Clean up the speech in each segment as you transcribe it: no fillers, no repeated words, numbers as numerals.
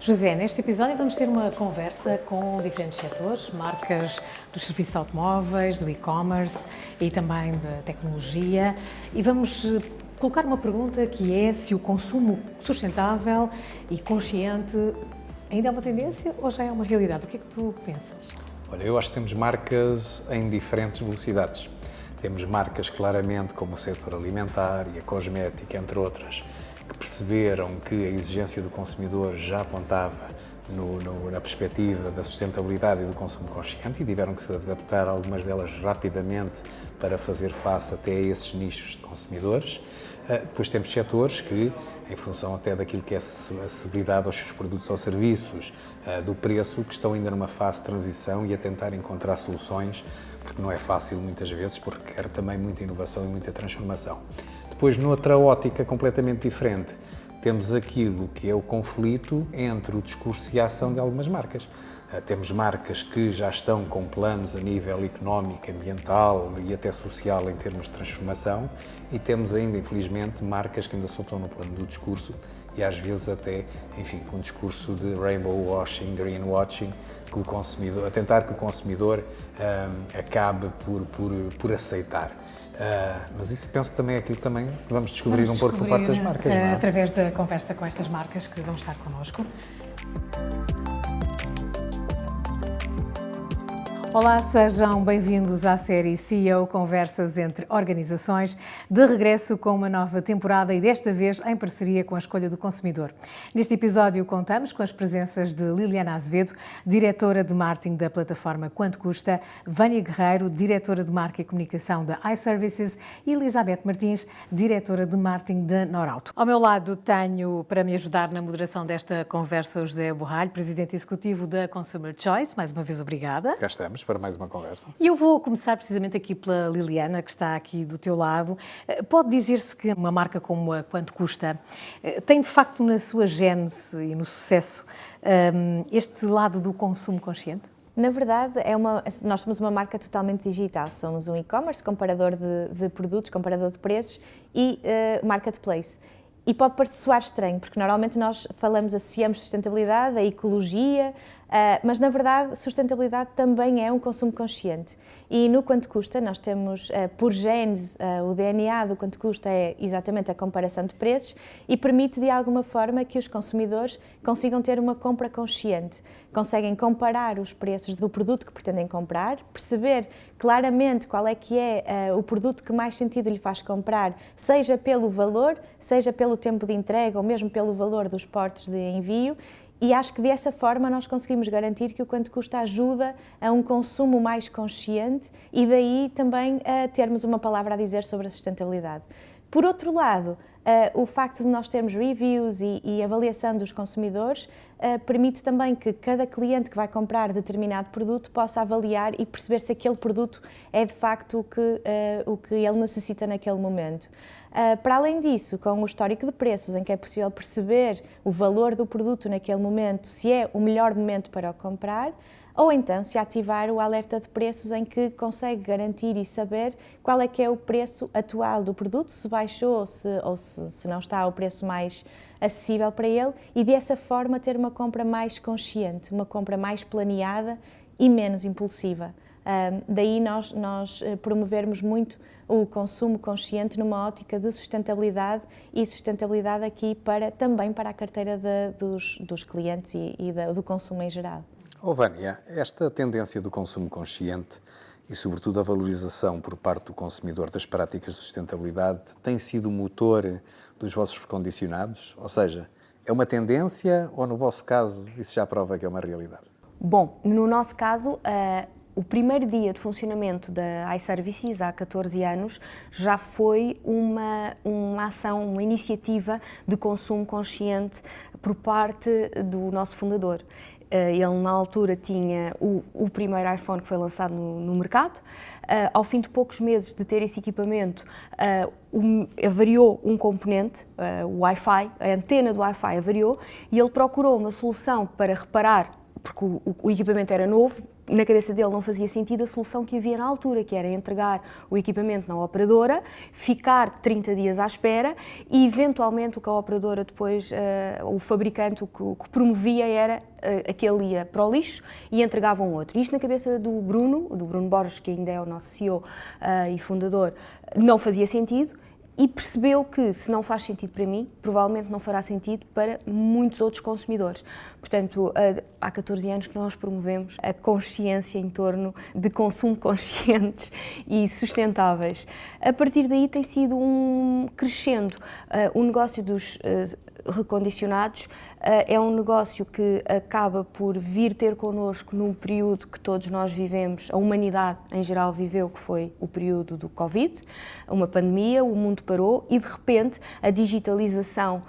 José, neste episódio vamos ter uma conversa com diferentes setores, marcas dos serviços automóveis, do e-commerce e também da tecnologia, e vamos colocar uma pergunta que é se o consumo sustentável e consciente ainda é uma tendência ou já é uma realidade? O que é que tu pensas? Olha, eu acho que temos marcas em diferentes velocidades. Temos marcas claramente como o setor alimentar e a cosmética, entre outras, que perceberam que a exigência do consumidor já apontava na perspectiva da sustentabilidade e do consumo consciente e tiveram que se adaptar, algumas delas rapidamente, para fazer face até a esses nichos de consumidores. Depois temos setores que, em função até daquilo que é a acessibilidade aos seus produtos ou serviços, do preço, que estão ainda numa fase de transição e a tentar encontrar soluções, porque não é fácil muitas vezes, porque quer também muita inovação e muita transformação. Depois, noutra ótica completamente diferente, temos aquilo que é o conflito entre o discurso e a ação de algumas marcas. Temos marcas que já estão com planos a nível económico, ambiental e até social em termos de transformação e temos ainda, infelizmente, marcas que ainda só estão no plano do discurso e às vezes até, enfim, com um discurso de rainbow washing, green washing, que o consumidor, a tentar que o consumidor acabe por aceitar. Mas isso penso que também é aquilo que também vamos descobrir um pouco por parte das marcas, não é? Através da conversa com estas marcas que vão estar connosco. Olá, sejam bem-vindos à série CEO Conversas entre Organizações, de regresso com uma nova temporada e desta vez em parceria com a Escolha do Consumidor. Neste episódio contamos com as presenças de Liliana Azevedo, diretora de marketing da plataforma Quanto Custa, Vânia Guerreiro, diretora de marca e comunicação da iServices e Elizabeth Martins, diretora de marketing da Norauto. Ao meu lado tenho, para me ajudar na moderação desta conversa, o José Borralho, presidente executivo da Consumer Choice. Mais uma vez, obrigada. Cá estamos para mais uma conversa. E eu vou começar precisamente aqui pela Liliana, que está aqui do teu lado. Pode dizer-se que uma marca como a Quanto Custa tem, de facto, na sua gênese e no sucesso, este lado do consumo consciente? Na verdade, nós somos uma marca totalmente digital. Somos um e-commerce, comparador de produtos, comparador de preços e marketplace. E pode soar estranho, porque normalmente nós associamos sustentabilidade à ecologia, mas na verdade sustentabilidade também é um consumo consciente. E no Quanto Custa nós temos, por gênese, o DNA do Quanto Custa é exatamente a comparação de preços e permite de alguma forma que os consumidores consigam ter uma compra consciente. Conseguem comparar os preços do produto que pretendem comprar, perceber claramente qual é que é o produto que mais sentido lhe faz comprar, seja pelo valor, seja pelo tempo de entrega ou mesmo pelo valor dos portos de envio. E acho que dessa forma nós conseguimos garantir que o Quanto Custa ajuda a um consumo mais consciente e daí também a termos uma palavra a dizer sobre a sustentabilidade. Por outro lado, o facto de nós termos reviews e avaliação dos consumidores permite também que cada cliente que vai comprar determinado produto possa avaliar e perceber se aquele produto é de facto o que ele necessita naquele momento. Para além disso, com o histórico de preços, em que é possível perceber o valor do produto naquele momento, se é o melhor momento para o comprar, ou então se ativar o alerta de preços em que consegue garantir e saber qual é que é o preço atual do produto, se baixou ou se não está ao preço mais acessível para ele, e dessa forma ter uma compra mais consciente, uma compra mais planeada e menos impulsiva. Daí nós promovermos muito o consumo consciente numa ótica de sustentabilidade e sustentabilidade aqui também para a carteira dos clientes e do consumo em geral. Vânia, esta tendência do consumo consciente e, sobretudo, a valorização por parte do consumidor das práticas de sustentabilidade tem sido o motor dos vossos recondicionados? Ou seja, é uma tendência ou, no vosso caso, isso já prova que é uma realidade? Bom, no nosso caso, o primeiro dia de funcionamento da iServices, há 14 anos, já foi uma ação, uma iniciativa de consumo consciente por parte do nosso fundador. Ele, na altura, tinha o primeiro iPhone que foi lançado no mercado. Ao fim de poucos meses de ter esse equipamento, avariou um componente, o Wi-Fi, a antena do Wi-Fi avariou, e ele procurou uma solução para reparar porque o equipamento era novo, na cabeça dele não fazia sentido a solução que havia na altura, que era entregar o equipamento na operadora, ficar 30 dias à espera e, eventualmente, o que a operadora depois, o fabricante, o que promovia era aquele ia para o lixo e entregava um outro. Isto na cabeça do Bruno Borges, que ainda é o nosso CEO e fundador, não fazia sentido. E percebeu que, se não faz sentido para mim, provavelmente não fará sentido para muitos outros consumidores. Portanto, há 14 anos que nós promovemos a consciência em torno de consumo conscientes e sustentáveis. A partir daí tem sido um crescendo. O negócio dos recondicionados é um negócio que acaba por vir ter connosco num período que todos nós vivemos, a humanidade em geral viveu, que foi o período do Covid, uma pandemia, o mundo parou e de repente a digitalização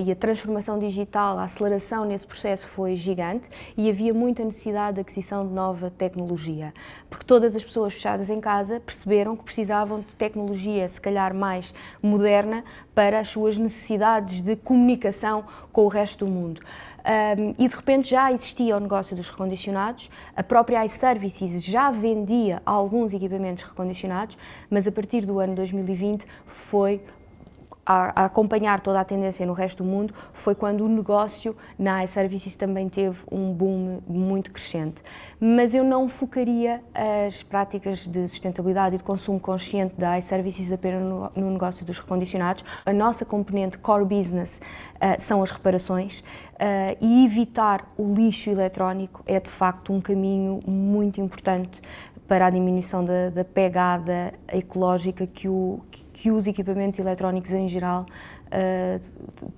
e a transformação digital, a aceleração nesse processo foi gigante e havia muita necessidade de aquisição de nova tecnologia, porque todas as pessoas fechadas em casa perceberam que precisavam de tecnologia, se calhar mais moderna, para as suas necessidades de comunicação com o resto do mundo. E de repente já existia o negócio dos recondicionados, a própria iServices já vendia alguns equipamentos recondicionados, mas a partir do ano 2020 foi a acompanhar toda a tendência no resto do mundo, foi quando o negócio na iServices também teve um boom muito crescente. Mas eu não focaria as práticas de sustentabilidade e de consumo consciente da iServices apenas no negócio dos recondicionados. A nossa componente core business são as reparações e evitar o lixo eletrónico é de facto um caminho muito importante para a diminuição da pegada ecológica que os equipamentos eletrónicos em geral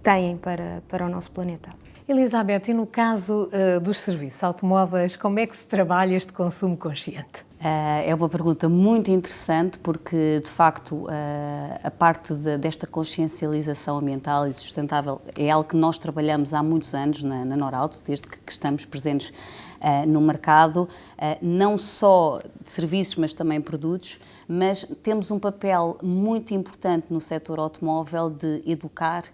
têm para o nosso planeta. Elizabeth, e no caso dos serviços automóveis, como é que se trabalha este consumo consciente? É uma pergunta muito interessante porque, de facto, a parte desta consciencialização ambiental e sustentável é algo que nós trabalhamos há muitos anos na Norauto, desde que estamos presentes no mercado, não só de serviços, mas também produtos, mas temos um papel muito importante no setor automóvel de educar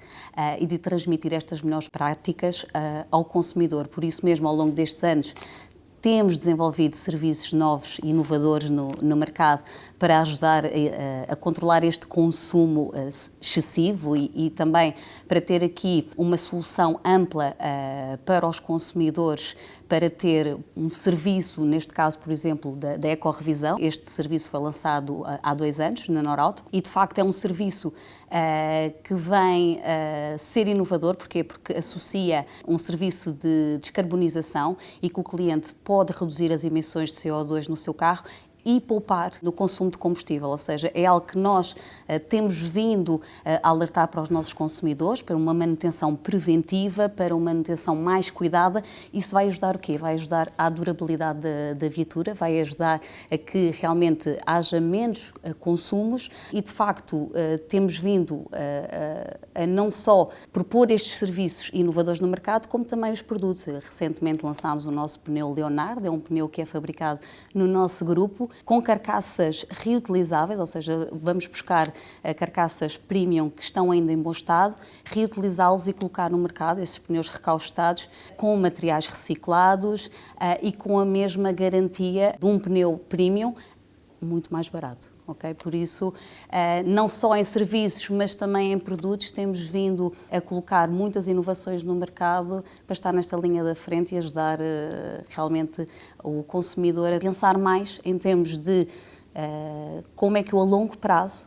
e de transmitir estas melhores práticas ao consumidor. Por isso mesmo, ao longo destes anos, temos desenvolvido serviços novos e inovadores no mercado para ajudar a controlar este consumo excessivo e também para ter aqui uma solução ampla para os consumidores, para ter um serviço, neste caso, por exemplo, da ecorrevisão. Este serviço foi lançado há 2 anos na Norauto e, de facto, é um serviço que vem ser inovador. Porquê? Porque associa um serviço de descarbonização e que o cliente pode reduzir as emissões de CO2 no seu carro e poupar no consumo de combustível, ou seja, é algo que nós temos vindo a alertar para os nossos consumidores, para uma manutenção preventiva, para uma manutenção mais cuidada. Isso vai ajudar o quê? Vai ajudar à durabilidade da viatura, vai ajudar a que realmente haja menos consumos e, de facto, temos vindo a não só propor estes serviços inovadores no mercado, como também os produtos. Recentemente lançámos o nosso pneu Leonardo, é um pneu que é fabricado no nosso grupo, com carcaças reutilizáveis, ou seja, vamos buscar carcaças premium que estão ainda em bom estado, reutilizá-los e colocar no mercado esses pneus recaustados com materiais reciclados e com a mesma garantia de um pneu premium muito mais barato. Okay? Por isso, não só em serviços, mas também em produtos, temos vindo a colocar muitas inovações no mercado para estar nesta linha da frente e ajudar realmente o consumidor a pensar mais em termos de como é que eu a longo prazo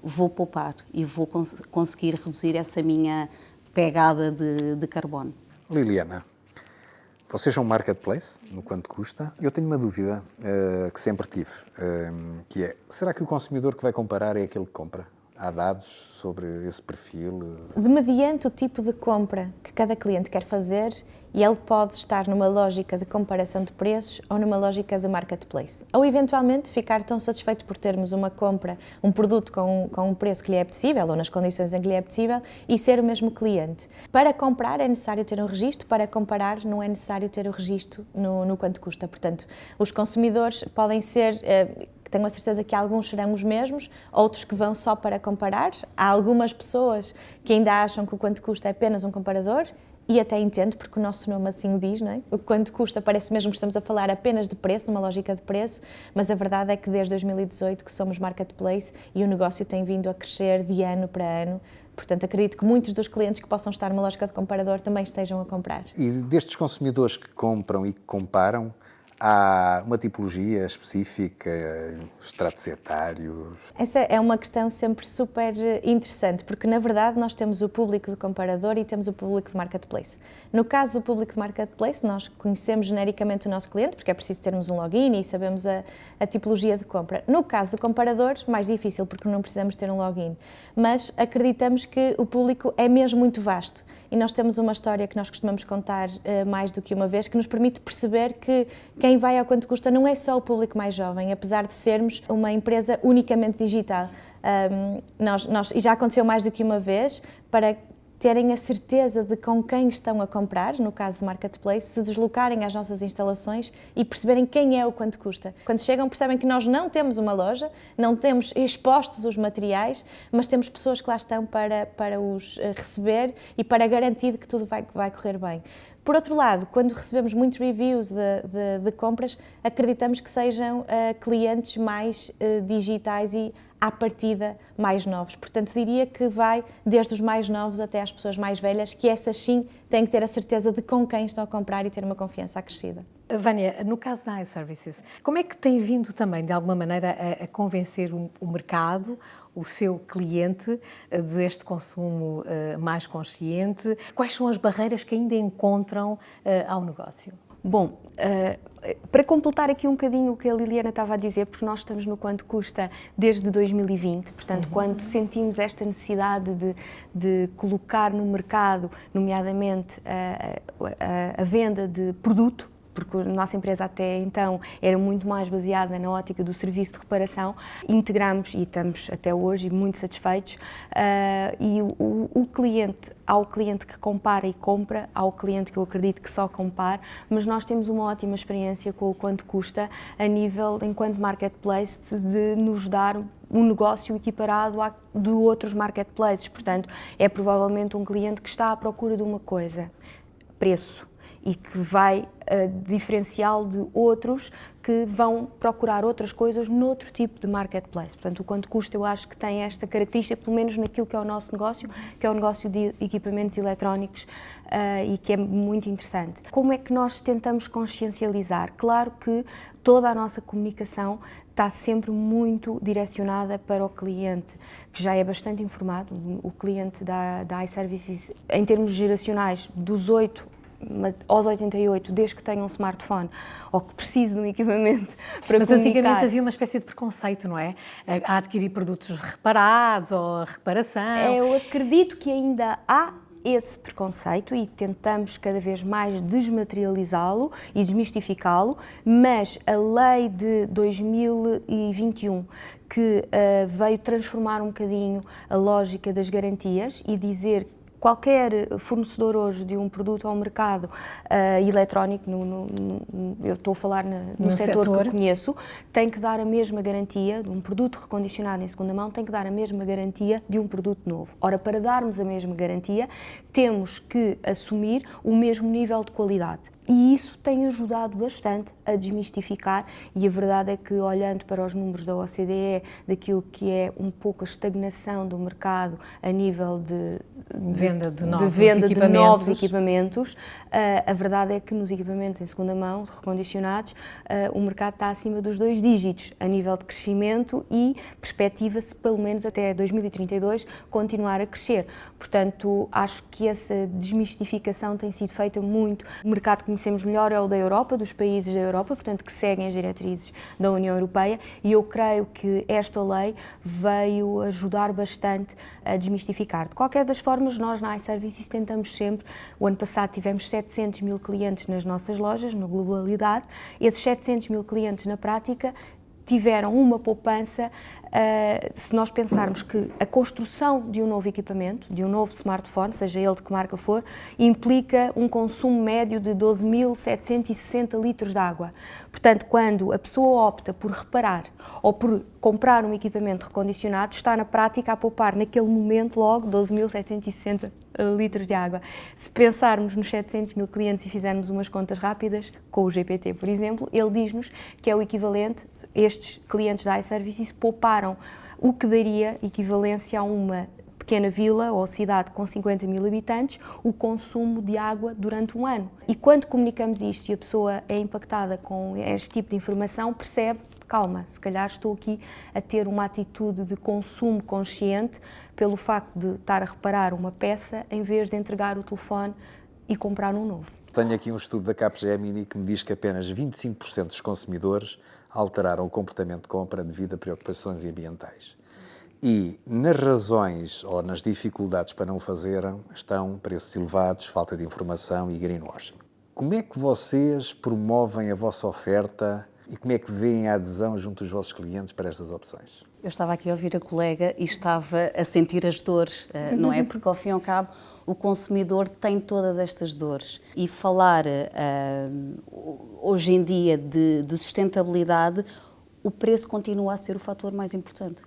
vou poupar e vou conseguir reduzir essa minha pegada de carbono. Liliana, vocês são um marketplace, no quanto custa. Eu tenho uma dúvida que sempre tive, que é, será que o consumidor que vai comparar é aquele que compra? Há dados sobre esse perfil? Mediante o tipo de compra que cada cliente quer fazer, e ele pode estar numa lógica de comparação de preços ou numa lógica de marketplace. Ou, eventualmente, ficar tão satisfeito por termos uma compra, um produto com um preço que lhe é apetecível ou nas condições em que lhe é apetecível e ser o mesmo cliente. Para comprar é necessário ter um registro, para comparar não é necessário ter o registro no quanto custa. Portanto, os consumidores podem ser... Tenho a certeza que alguns serão os mesmos, outros que vão só para comparar. Há algumas pessoas que ainda acham que o quanto custa é apenas um comparador e até entendo, porque o nosso nome assim o diz, não é? O quanto custa, parece mesmo que estamos a falar apenas de preço, numa lógica de preço, mas a verdade é que desde 2018 que somos marketplace e o negócio tem vindo a crescer de ano para ano. Portanto, acredito que muitos dos clientes que possam estar numa lógica de comparador também estejam a comprar. E destes consumidores que compram e que comparam, há uma tipologia específica, estratos etários? Essa é uma questão sempre super interessante, porque na verdade nós temos o público de comparador e temos o público de marketplace. No caso do público de marketplace, nós conhecemos genericamente o nosso cliente, porque é preciso termos um login e sabemos a tipologia de compra. No caso do comparador, mais difícil, porque não precisamos ter um login, mas acreditamos que o público é mesmo muito vasto e nós temos uma história que nós costumamos contar mais do que uma vez, que nos permite perceber que quem vai ao Quanto Custa não é só o público mais jovem, apesar de sermos uma empresa unicamente digital. E já aconteceu mais do que uma vez, para terem a certeza de com quem estão a comprar, no caso de marketplace, se deslocarem às nossas instalações e perceberem quem é o Quanto Custa. Quando chegam, percebem que nós não temos uma loja, não temos expostos os materiais, mas temos pessoas que lá estão para os receber e para garantir que tudo vai correr bem. Por outro lado, quando recebemos muitos reviews de compras, acreditamos que sejam clientes mais digitais e, à partida, mais novos. Portanto, diria que vai desde os mais novos até às pessoas mais velhas, que essas sim têm que ter a certeza de com quem estão a comprar e ter uma confiança acrescida. Vânia, no caso da iServices, como é que tem vindo também, de alguma maneira, a convencer o mercado, o seu cliente, deste consumo mais consciente? Quais são as barreiras que ainda encontram ao negócio? Bom, para completar aqui um bocadinho o que a Liliana estava a dizer, porque nós estamos no Quanto Custa desde 2020, portanto, quando sentimos esta necessidade de colocar no mercado, nomeadamente a venda de produto, porque a nossa empresa até então era muito mais baseada na ótica do serviço de reparação, integramos e estamos até hoje muito satisfeitos, e o cliente, há o cliente que compara e compra, há o cliente que eu acredito que só compara, mas nós temos uma ótima experiência com o Quanto Custa a nível, enquanto marketplace, de nos dar um negócio equiparado de outros marketplaces. Portanto, é provavelmente um cliente que está à procura de uma coisa, preço, e que vai diferenciá-lo de outros que vão procurar outras coisas noutro tipo de marketplace. Portanto, o Quanto Custa, eu acho que tem esta característica, pelo menos naquilo que é o nosso negócio, que é o negócio de equipamentos eletrónicos, e que é muito interessante. Como é que nós tentamos consciencializar? Claro que toda a nossa comunicação está sempre muito direcionada para o cliente, que já é bastante informado. O cliente da iServices, em termos geracionais, dos 8 aos 88, desde que tenha um smartphone ou que precise de um equipamento para Mas comunicar. antigamente havia uma espécie de preconceito, não é? A adquirir produtos reparados ou a reparação. Eu acredito que ainda há esse preconceito e tentamos cada vez mais desmaterializá-lo e desmistificá-lo, mas a lei de 2021 que veio transformar um bocadinho a lógica das garantias e dizer qualquer fornecedor hoje de um produto ao mercado eletrónico, eu estou a falar no setor que conheço, tem que dar a mesma garantia de um produto recondicionado em segunda mão, tem que dar a mesma garantia de um produto novo. Ora, para darmos a mesma garantia, temos que assumir o mesmo nível de qualidade. E isso tem ajudado bastante a desmistificar, e a verdade é que, olhando para os números da OCDE, daquilo que é um pouco a estagnação do mercado a nível de venda de novos equipamentos, a verdade é que nos equipamentos em segunda mão, recondicionados, o mercado está acima dos 2 dígitos a nível de crescimento e perspectiva-se, pelo menos até 2032, continuar a crescer. Portanto, acho que essa desmistificação tem sido feita muito. O mercado que conhecemos melhor é o da Europa, dos países da Europa, portanto, que seguem as diretrizes da União Europeia, e eu creio que esta lei veio ajudar bastante a desmistificar. De qualquer das formas, nós na iServices tentamos sempre, o ano passado tivemos 700 mil clientes nas nossas lojas, na globalidade, esses 700 mil clientes na prática tiveram uma poupança, se nós pensarmos que a construção de um novo equipamento, de um novo smartphone, seja ele de que marca for, implica um consumo médio de 12.760 litros de água. Portanto, quando a pessoa opta por reparar ou por comprar um equipamento recondicionado, está na prática a poupar naquele momento logo 12.760 litros de água. Se pensarmos nos 700 mil clientes e fizermos umas contas rápidas, com o GPT, por exemplo, ele diz-nos que é o equivalente, estes clientes da iServices pouparam o que daria equivalência a uma pequena vila ou cidade com 50 mil habitantes, o consumo de água durante um ano. E quando comunicamos isto e a pessoa é impactada com este tipo de informação, percebe, calma, se calhar estou aqui a ter uma atitude de consumo consciente pelo facto de estar a reparar uma peça em vez de entregar o telefone e comprar um novo. Tenho aqui um estudo da Capgemini que me diz que apenas 25% dos consumidores alteraram o comportamento de compra devido a preocupações ambientais. E nas razões ou nas dificuldades para não o fazerem estão preços elevados, falta de informação e greenwashing. Como é que vocês promovem a vossa oferta e como é que veem a adesão junto dos vossos clientes para estas opções? Eu estava aqui a ouvir a colega e estava a sentir as dores, não é? Porque, ao fim e ao cabo, o consumidor tem todas estas dores. E falar hoje em dia de sustentabilidade, o preço continua a ser o fator mais importante.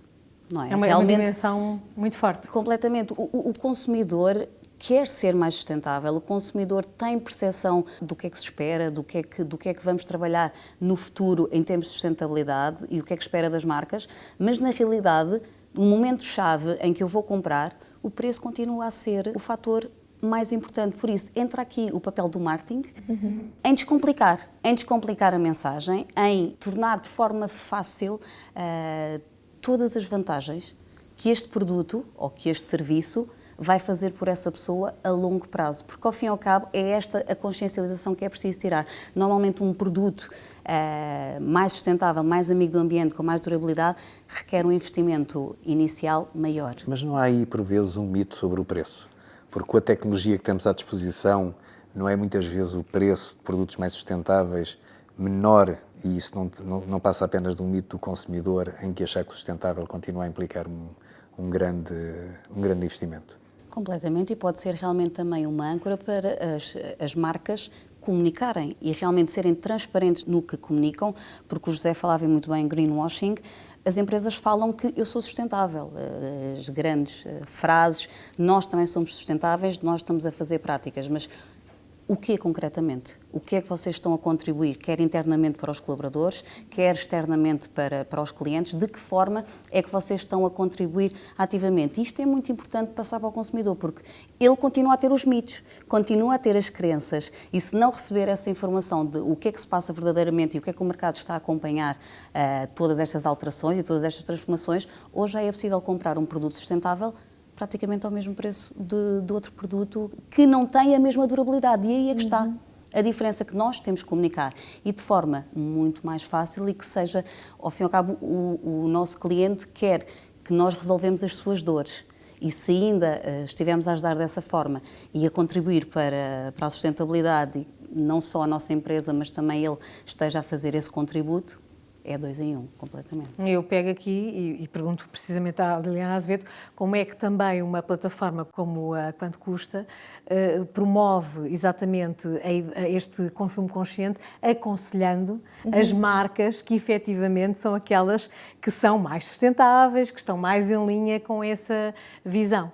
Não é? É uma dimensão muito forte. Completamente. O consumidor quer ser mais sustentável, o consumidor tem percepção do que é que se espera, do que é que vamos trabalhar no futuro em termos de sustentabilidade e o que é que espera das marcas, mas na realidade, no momento-chave em que eu vou comprar, o preço continua a ser o fator mais importante. Por isso, entra aqui o papel do marketing em descomplicar a mensagem, em tornar de forma fácil todas as vantagens que este produto ou que este serviço vai fazer por essa pessoa a longo prazo. Porque, ao fim e ao cabo, é esta a consciencialização que é preciso tirar. Normalmente, um produto mais sustentável, mais amigo do ambiente, com mais durabilidade, requer um investimento inicial maior. Mas não há aí, por vezes, um mito sobre o preço? Porque com a tecnologia que temos à disposição, não é muitas vezes o preço de produtos mais sustentáveis menor, e isso não passa apenas de um mito do consumidor em que achar que o sustentável continua a implicar um grande investimento. Completamente, e pode ser realmente também uma âncora para as marcas comunicarem e realmente serem transparentes no que comunicam, porque o José falava muito bem em greenwashing. As empresas falam que eu sou sustentável, as grandes frases, nós também somos sustentáveis, nós estamos a fazer práticas, mas o que concretamente? O que é que vocês estão a contribuir, quer internamente para os colaboradores, quer externamente para os clientes? De que forma é que vocês estão a contribuir ativamente? Isto é muito importante passar para o consumidor, porque ele continua a ter os mitos, continua a ter as crenças, e se não receber essa informação de o que é que se passa verdadeiramente e o que é que o mercado está a acompanhar todas estas alterações e todas estas transformações, hoje já é possível comprar um produto sustentável praticamente ao mesmo preço de outro produto que não tem a mesma durabilidade. E aí é que está a diferença que nós temos que comunicar. E de forma muito mais fácil e que seja, ao fim e ao cabo, o nosso cliente quer que nós resolvemos as suas dores. E se ainda estivermos a ajudar dessa forma e a contribuir para a sustentabilidade, não só a nossa empresa, mas também ele esteja a fazer esse contributo, é 2 em 1, completamente. Eu pego aqui e pergunto precisamente à Liliana Azevedo como é que também uma plataforma como a Quanto Custa promove exatamente este consumo consciente, aconselhando as marcas que efetivamente são aquelas que são mais sustentáveis, que estão mais em linha com essa visão.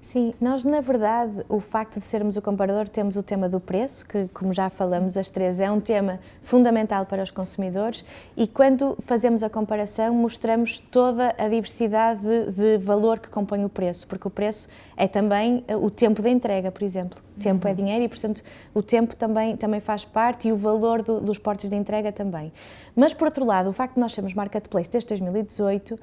Sim, nós na verdade, o facto de sermos o comparador, temos o tema do preço, que como já falamos as três, é um tema fundamental para os consumidores, e quando fazemos a comparação mostramos toda a diversidade de valor que compõe o preço, porque o preço é também o tempo de entrega, por exemplo. Tempo é dinheiro e, portanto, o tempo também faz parte e o valor dos portos de entrega também. Mas, por outro lado, o facto de nós sermos marketplace desde 2018,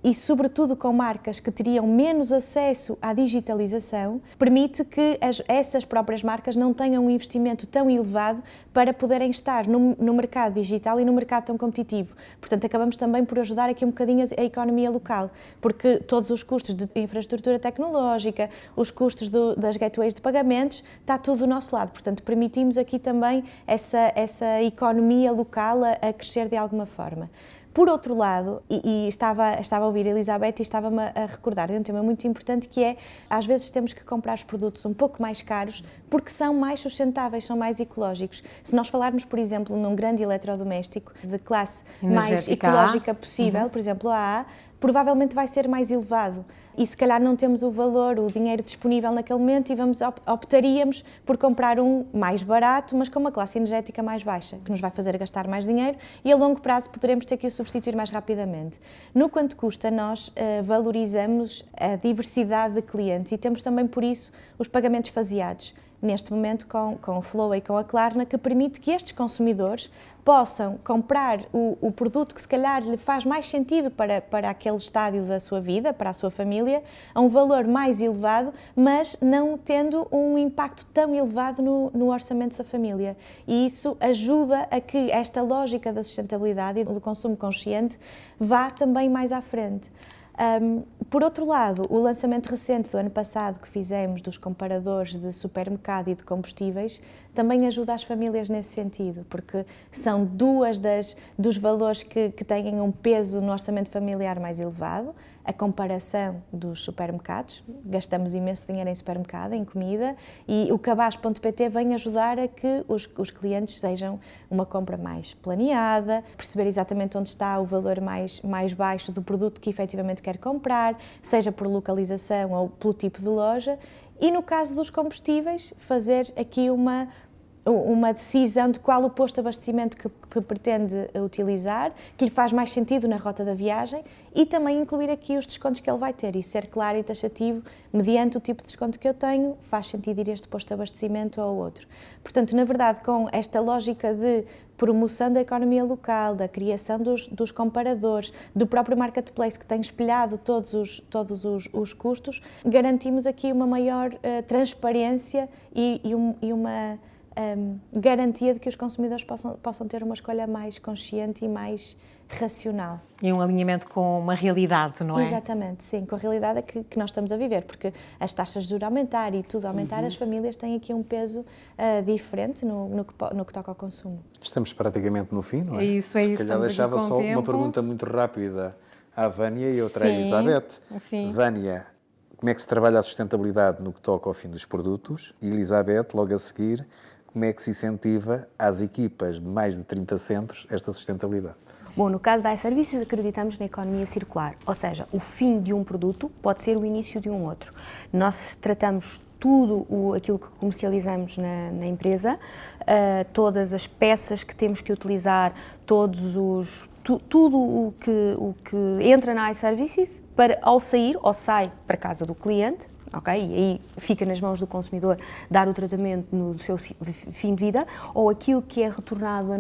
e sobretudo com marcas que teriam menos acesso à digitalização, permite que essas próprias marcas não tenham um investimento tão elevado para poderem estar no mercado digital e no mercado tão competitivo. Portanto, acabamos também por ajudar aqui um bocadinho a economia local, porque todos os custos de infraestrutura tecnológica, os custos das gateways de pagamentos, está tudo do nosso lado. Portanto, permitimos aqui também essa economia local a crescer de alguma forma. Por outro lado, e estava a ouvir a Elizabeth e estava-me a recordar de um tema muito importante, que é, às vezes temos que comprar os produtos um pouco mais caros porque são mais sustentáveis, são mais ecológicos. Se nós falarmos, por exemplo, num grande eletrodoméstico de classe mais ecológica possível, por exemplo, a provavelmente vai ser mais elevado. E se calhar não temos o valor, o dinheiro disponível naquele momento e optaríamos por comprar um mais barato, mas com uma classe energética mais baixa, que nos vai fazer gastar mais dinheiro e a longo prazo poderemos ter que o substituir mais rapidamente. No quanto custa, nós valorizamos a diversidade de clientes e temos também por isso os pagamentos faseados. Neste momento com o Flow e com a Klarna, que permite que estes consumidores possam comprar o produto que se calhar lhe faz mais sentido para aquele estádio da sua vida, para a sua família, a um valor mais elevado, mas não tendo um impacto tão elevado no orçamento da família. E isso ajuda a que esta lógica da sustentabilidade e do consumo consciente vá também mais à frente. Por outro lado, o lançamento recente do ano passado que fizemos dos comparadores de supermercado e de combustíveis também ajuda as famílias nesse sentido, porque são dos valores que têm um peso no orçamento familiar mais elevado, a comparação dos supermercados, gastamos imenso dinheiro em supermercado, em comida, e o Cabaz.pt vem ajudar a que os clientes sejam uma compra mais planeada, perceber exatamente onde está o valor mais baixo do produto que efetivamente quer comprar, seja por localização ou pelo tipo de loja, e no caso dos combustíveis, fazer aqui uma decisão de qual o posto de abastecimento que pretende utilizar, que lhe faz mais sentido na rota da viagem e também incluir aqui os descontos que ele vai ter e ser claro e taxativo, mediante o tipo de desconto que eu tenho, faz sentido ir a este posto de abastecimento ou outro. Portanto, na verdade, com esta lógica de promoção da economia local, da criação dos comparadores, do próprio marketplace que tem espelhado todos os custos, garantimos aqui uma maior transparência e uma garantia de que os consumidores possam ter uma escolha mais consciente e mais racional. E um alinhamento com uma realidade, não é? Exatamente, sim, com a realidade que nós estamos a viver, porque as taxas de juros aumentar e tudo aumentar, as famílias têm aqui um peso diferente no que toca ao consumo. Estamos praticamente no fim, não é? É isso. Se calhar deixava só uma pergunta muito rápida à Vânia e outra à Elizabeth. Sim. Vânia, como é que se trabalha a sustentabilidade no que toca ao fim dos produtos? E Elizabeth, logo a seguir, como é que se incentiva às equipas de mais de 30 centros esta sustentabilidade? Bom, no caso da iServices acreditamos na economia circular, ou seja, o fim de um produto pode ser o início de um outro. Nós tratamos tudo aquilo que comercializamos na empresa, todas as peças que temos que utilizar, tudo o que entra na iServices, ao sair ou sai para a casa do cliente, ok? E aí fica nas mãos do consumidor dar o tratamento no seu fim de vida, ou aquilo que é retornado a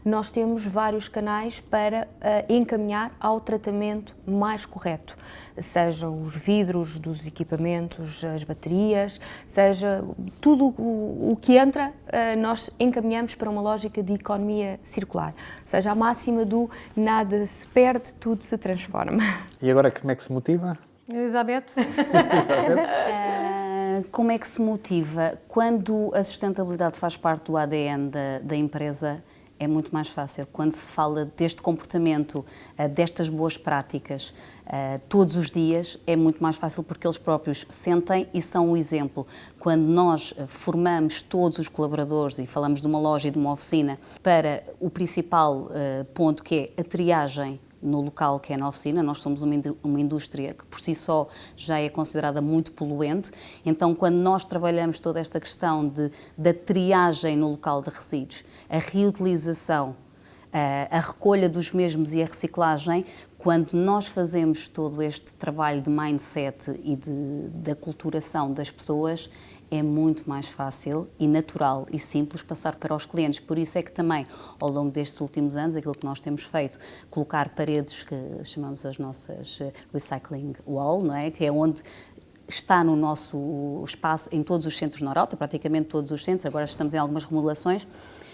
nós temos vários canais para encaminhar ao tratamento mais correto, sejam os vidros dos equipamentos, as baterias, seja tudo o que entra, nós encaminhamos para uma lógica de economia circular, seja a máxima do nada se perde, tudo se transforma. E agora como é que se motiva? Elizabeth? Como é que se motiva? Quando a sustentabilidade faz parte do ADN da empresa, é muito mais fácil. Quando se fala deste comportamento, destas boas práticas, todos os dias, é muito mais fácil porque eles próprios sentem e são o exemplo. Quando nós formamos todos os colaboradores e falamos de uma loja e de uma oficina para o principal ponto, que é a triagem no local que é na oficina, nós somos uma indústria que por si só já é considerada muito poluente, então quando nós trabalhamos toda esta questão da triagem no local de resíduos, a reutilização, a recolha dos mesmos e a reciclagem, quando nós fazemos todo este trabalho de mindset e da aculturação das pessoas, é muito mais fácil e natural e simples passar para os clientes. Por isso é que também, ao longo destes últimos anos, aquilo que nós temos feito, colocar paredes que chamamos as nossas recycling wall, não é? Que é onde está no nosso espaço, em todos os centros Norauto, praticamente todos os centros, agora estamos em algumas remodelações,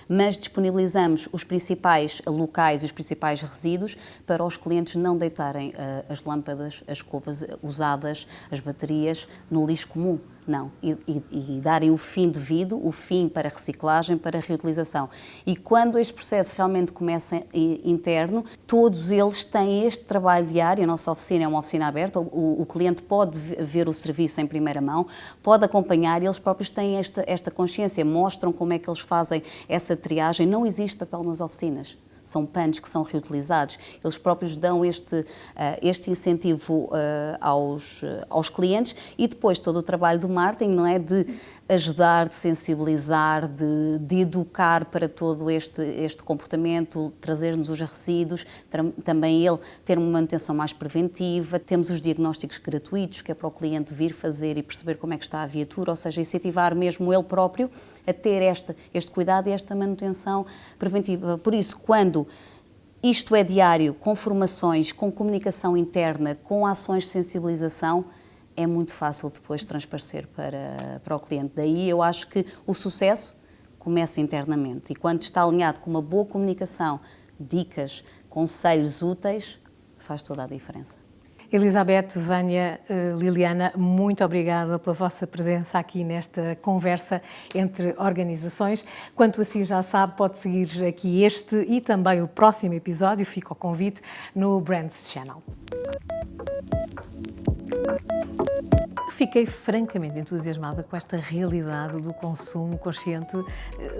mas disponibilizamos os principais locais e os principais resíduos para os clientes não deitarem as lâmpadas, as escovas usadas, as baterias no lixo comum. Não, e darem o fim devido, o fim para reciclagem, para reutilização. E quando este processo realmente começa interno, todos eles têm este trabalho diário, a nossa oficina é uma oficina aberta, o cliente pode ver o serviço em primeira mão, pode acompanhar e eles próprios têm esta consciência, mostram como é que eles fazem essa triagem. Não existe papel nas oficinas. são panos que são reutilizados. Eles próprios dão este incentivo aos clientes e depois todo o trabalho do marketing, não é, de ajudar, de sensibilizar, de educar para todo este comportamento, trazer-nos os resíduos, também ele ter uma manutenção mais preventiva. Temos os diagnósticos gratuitos, que é para o cliente vir fazer e perceber como é que está a viatura, ou seja, incentivar mesmo ele próprio a ter este cuidado e esta manutenção preventiva. Por isso, quando isto é diário, com formações, com comunicação interna, com ações de sensibilização, é muito fácil depois transparecer para o cliente. Daí eu acho que o sucesso começa internamente e quando está alinhado com uma boa comunicação, dicas, conselhos úteis, faz toda a diferença. Elizabeth, Vânia, Liliana, muito obrigada pela vossa presença aqui nesta conversa entre organizações. Quanto assim já sabe, pode seguir aqui este e também o próximo episódio, fica o convite, no Brands Channel. Fiquei francamente entusiasmada com esta realidade do consumo consciente,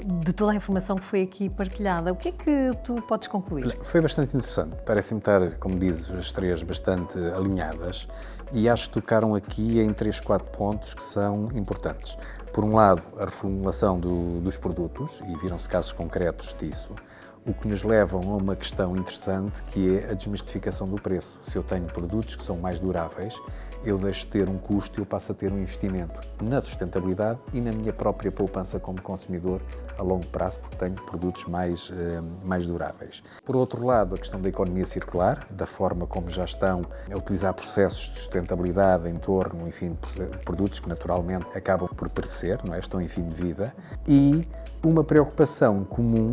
de toda a informação que foi aqui partilhada. O que é que tu podes concluir? Foi bastante interessante. Parece-me estar, como dizes, as três bastante alinhadas e acho que tocaram aqui em 3, 4 pontos que são importantes. Por um lado, a reformulação dos produtos, e viram-se casos concretos disso, o que nos leva a uma questão interessante, que é a desmistificação do preço. Se eu tenho produtos que são mais duráveis, eu deixo de ter um custo e eu passo a ter um investimento na sustentabilidade e na minha própria poupança como consumidor a longo prazo, porque tenho produtos mais duráveis. Por outro lado, a questão da economia circular, da forma como já estão a utilizar processos de sustentabilidade em torno, enfim, de produtos que naturalmente acabam por perecer, não é? Estão em fim de vida, e uma preocupação comum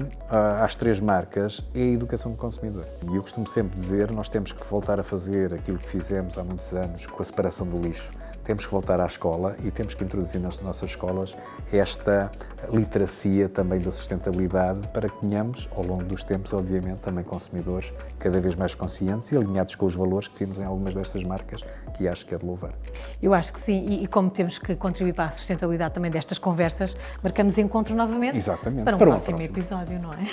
às três marcas é a educação do consumidor. E eu costumo sempre dizer, nós temos que voltar a fazer aquilo que fizemos há muitos anos com a separação do lixo. Temos que voltar à escola e temos que introduzir nas nossas escolas esta literacia também da sustentabilidade para que tenhamos, ao longo dos tempos, obviamente, também consumidores cada vez mais conscientes e alinhados com os valores que vimos em algumas destas marcas, que acho que é de louvar. Eu acho que sim, e como temos que contribuir para a sustentabilidade também destas conversas, marcamos encontro novamente. Exatamente. Para um próximo episódio, não é?